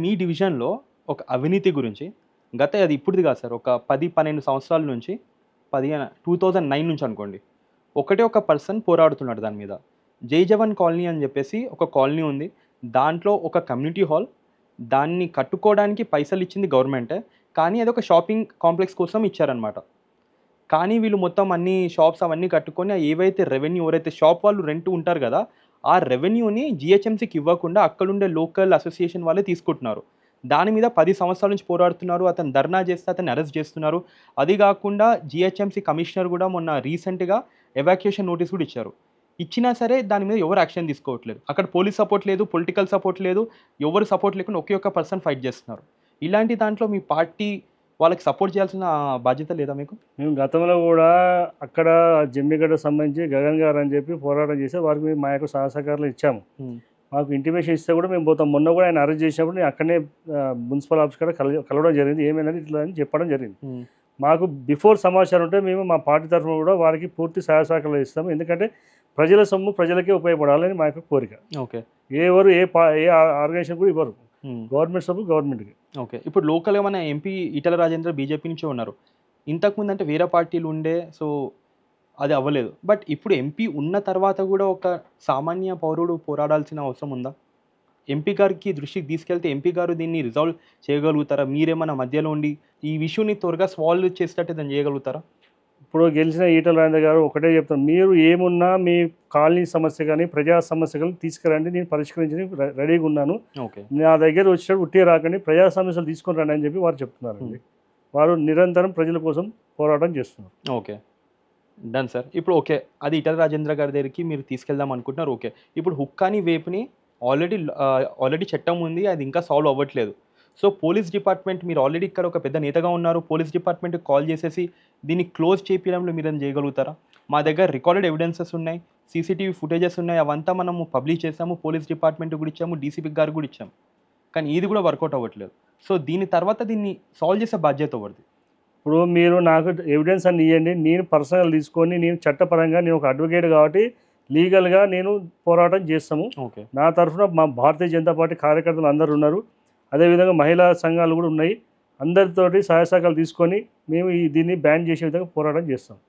మీ డివిజన్‌లో ఒక అవినీతి గురించి అది ఇప్పుడుది కాదు సార్. ఒక 10, 12 సంవత్సరాల నుంచి 2009 నుంచి అనుకోండి. ఒకటే ఒక పర్సన్ పోరాడుతున్నాడు దాని మీద. జై జవాన్ కాలనీ అని చెప్పేసి ఒక కాలనీ ఉంది. దాంట్లో ఒక కమ్యూనిటీ హాల్. దాన్ని కట్టుకోవడానికి పైసలిచ్చింది గవర్నమెంటే. కానీ అదొక షాపింగ్ కాంప్లెక్స్ కోసం ఇచ్చారనమాట. కానీ వీళ్ళు మొత్తం అన్ని షాప్స్ అవన్నీ కట్టుకొని ఏవైతే రెవెన్యూ ఎవరైతే షాప్ వాళ్ళు రెంట్ ఉంటారు గదా! ఆ రెవెన్యూని జీహెచ్ఎంసీకి ఇవ్వకుండా అక్కడుండే లోకల్ అసోసియేషన్ వాళ్ళే తీసుకుంటున్నారు. దాని మీద 10 సంవత్సరాల నుంచి పోరాడుతున్నారు. అతను ధర్నా చేస్తే అతన్ని అరెస్ట్ చేస్తున్నారు. అది గాకుండా జీహెచ్ఎంసీ కమిషనర్ గూడా మొన్న రీసెంట్‌గా ఎవాక్యుయేషన్ నోటీస్ గూడా ఇచ్చారు. ఇచ్చినా సరే దాని మీద ఎవరు యాక్షన్ తీసుకోవట్లేదు. అక్కడ పోలీస్ సపోర్ట్ లేదు, పొలిటికల్ సపోర్ట్ లేదు. ఎవరు సపోర్ట్ లేకుండా ఒకే ఒక్క పర్సన్ ఫైట్ చేస్తున్నారు. ఇలాంటి దాంట్లో మీ పార్టీ వాళ్ళకి సపోర్ట్ చేయాల్సిన బాధ్యత లేదా మీకు? మేము గతంలో కూడా అక్కడ జమ్మిగడ్డకు సంబంధించి గగన్ గారు అని చెప్పి పోరాటం చేసి వారికి మేము మా యొక్క సహకారాలు ఇచ్చాము. మాకు ఇంటిమేషన్ ఇస్తే కూడా మేము పోతాం. మొన్న కూడా ఆయన అరెస్ట్ చేసినప్పుడు నేను అక్కడనే మున్సిపల్ ఆఫీస్ కూడా కలవడం జరిగింది. ఏమైందని ఇట్లా అని చెప్పడం జరిగింది. మాకు బిఫోర్ సమాచారం ఉంటే మేము మా పార్టీ తరఫున కూడా వారికి పూర్తి సహకారాలు ఇస్తాము. ఎందుకంటే ప్రజల సొమ్ము ప్రజలకే ఉపయోగపడాలని మా యొక్క కోరిక. ఓకే. ఎవరు ఏ ఆర్గనైజేషన్ కూడా ఇవ్వరు. గవర్నమెంట్ సొమ్ము గవర్నమెంట్కి. ఓకే. ఇప్పుడు లోకల్‌గా మన ఎంపీ ఈటెల రాజేందర్ బీజేపీ నుంచే ఉన్నారు. ఇంతకుముందు అంటే వేరే పార్టీలు ఉండే. సో అది అవ్వలేదు. బట్ ఇప్పుడు ఎంపీ ఉన్న తర్వాత కూడా ఒక సామాన్య పౌరుడు పోరాడాల్సిన అవసరం ఉందా? ఎంపీ గారికి దృష్టికి తీసుకెళ్తే ఎంపీ గారు దీన్ని రిజాల్వ్ చేయగలుగుతారా? మీరేమన్నా మధ్యలో ఉండి ఈ ఇష్యూని త్వరగా సాల్వ్ చేసేటట్టు ఏదైనా చేయగలుగుతారా? ఇప్పుడు గెలిచిన ఈటెల రాజేందర్ గారు ఒకటే చెప్తాను, మీరు ఏమున్నా మీ కాలనీ సమస్య కానీ ప్రజా సమస్య కానీ తీసుకురండి, నేను పరిష్కరించడానికి రెడీగా ఉన్నాను. ఓకే. నా దగ్గర వచ్చేటప్పుడు ఉట్టే రాకండి, ప్రజా సమస్యలు తీసుకొని రండి అని చెప్పి వారు చెప్తున్నారండి. వారు నిరంతరం ప్రజల కోసం పోరాటం చేస్తున్నారు. ఓకే. Done sir. ఇప్పుడు ఓకే. అది ఈటెల రాజేంద్ర గారి దగ్గరికి మీరు తీసుకెళ్దాం అనుకుంటున్నారు. ఓకే. ఇప్పుడు హుక్కాని వేపుని ఆల్రెడీ చట్టం ఉంది. అది ఇంకా సాల్వ్ అవ్వట్లేదు. సో పోలీస్ డిపార్ట్మెంట్ మీరు ఆల్రెడీ ఇక్కడ ఒక పెద్ద నేతగా ఉన్నారు. పోలీస్ డిపార్ట్మెంట్‌కి కాల్ చేసేసి దీన్ని క్లోజ్ చేపియడంలో మీరేమైనా చేయగలుగుతారా? మా దగ్గర రికార్డెడ్ ఎవిడెన్సెస్ ఉన్నాయి. సీసీటీవీ ఫుటేజెస్ ఉన్నాయి. అవంతా మనము పబ్లిష్ చేసాము. పోలీస్ డిపార్ట్మెంట్‌కి కూడా ఇచ్చాము. డీసీపీ గారికి కూడా ఇచ్చాము. కానీ ఇది కూడా వర్కౌట్ అవ్వట్లేదు. సో దీని తర్వాత దీన్ని సాల్వ్ చేసే బాధ్యత ఎవరిది? ఇప్పుడు మీరు నాకు ఎవిడెన్స్ అన్ని ఇవ్వండి. నేను పర్సనల్ తీసుకొని నేను చట్టపరంగా నేను ఒక అడ్వకేట్ కాబట్టి లీగల్గా నేను పోరాటం చేస్తాము. ఓకే. నా తరఫున మా భారతీయ జనతా పార్టీ కార్యకర్తలు అందరూ ఉన్నారు. అదేవిధంగా మహిళా సంఘాలు కూడా ఉన్నాయి. అందరితోటి సహాయ సహకారాలు తీసుకొని మేము దీన్ని బ్యాన్ చేసే విధంగా పోరాటం చేస్తాం.